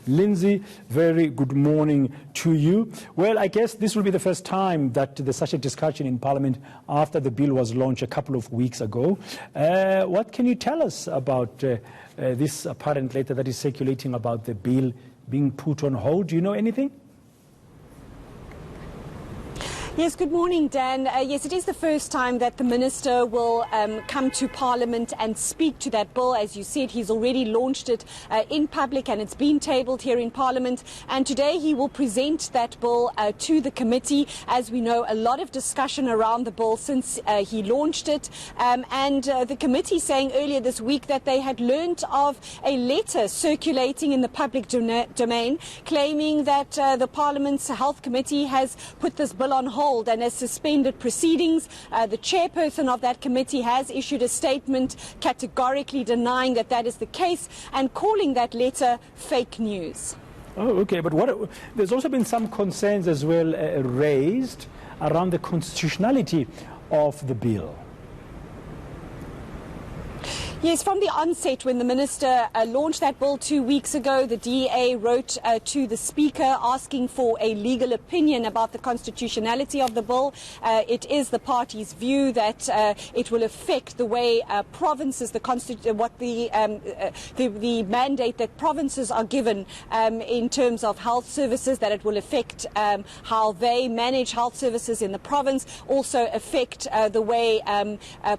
Lindsay, very good morning to you. Well, I guess this will be the first time that there's such a discussion in Parliament after the bill was launched a couple of weeks ago. What can you tell us about this apparent letter that is circulating about the bill being put on hold? Do you know anything? Yes, good morning, Dan. Yes, it is the first time that the Minister will come to Parliament and speak to that bill. As you said, he's already launched it in public and it's been tabled here in Parliament. And today he will present that bill to the committee. As we know, a lot of discussion around the bill since he launched it. And the committee saying earlier this week that they had learnt of a letter circulating in the public domain claiming that the Parliament's Health Committee has put this bill on hold and has suspended proceedings. The chairperson of that committee has issued a statement categorically denying that that is the case and calling that letter fake news. Oh, okay, but there's also been some concerns as well raised around the constitutionality of the bill. Yes, from the onset, when the Minister launched that bill 2 weeks ago, the DA wrote to the Speaker asking for a legal opinion about the constitutionality of the bill. It is the party's view that it will affect the way provinces, the mandate that provinces are given in terms of health services, that it will affect how they manage health services in the province, also affect the way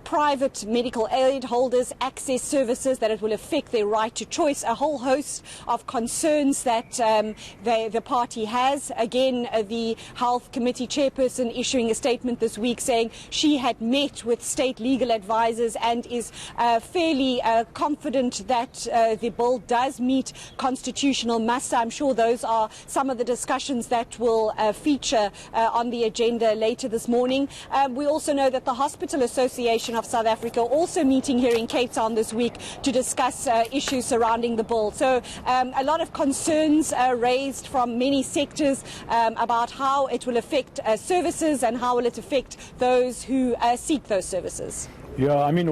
private medical aid holders access services, that it will affect their right to choice, a whole host of concerns that the party has. Again, the Health Committee chairperson issuing a statement this week saying she had met with state legal advisors and is fairly confident that the bill does meet constitutional muster. I'm sure those are some of the discussions that will feature on the agenda later this morning. We also know that the Hospital Association of South Africa also meeting here in Cape Town this week to discuss issues surrounding the bill. So a lot of concerns raised from many sectors about how it will affect services and how will it affect those who seek those services. Yeah, I mean,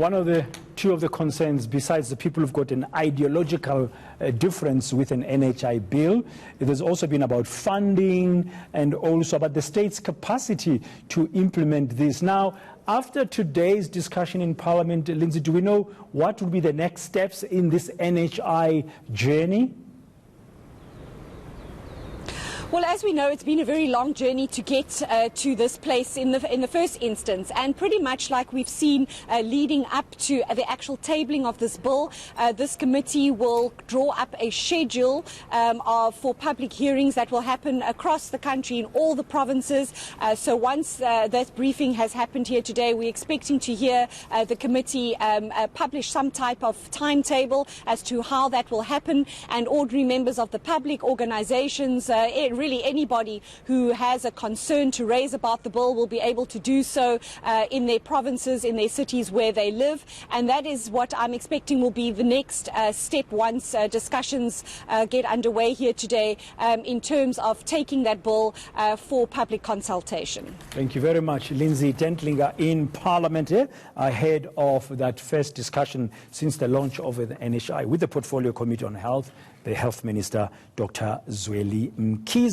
two of the concerns, besides the people who've got an ideological difference with an NHI bill, it has also been about funding and also about the state's capacity to implement this. Now, after today's discussion in Parliament, Lindsay, do we know what will be the next steps in this NHI journey? Well, as we know, it's been a very long journey to get to this place in the first instance, and pretty much like we've seen leading up to the actual tabling of this bill, this committee will draw up a schedule for public hearings that will happen across the country in all the provinces. So once that briefing has happened here today, we're expecting to hear the committee publish some type of timetable as to how that will happen, and ordinary members of the public, organizations, really anybody who has a concern to raise about the bill will be able to do so in their provinces, in their cities where they live. And that is what I'm expecting will be the next step once discussions get underway here today in terms of taking that bill for public consultation. Thank you very much, Lindsay Tentlinger in Parliament ahead of that first discussion since the launch of the NHI with the Portfolio Committee on Health, the Health Minister, Dr. Zweli Mkhize.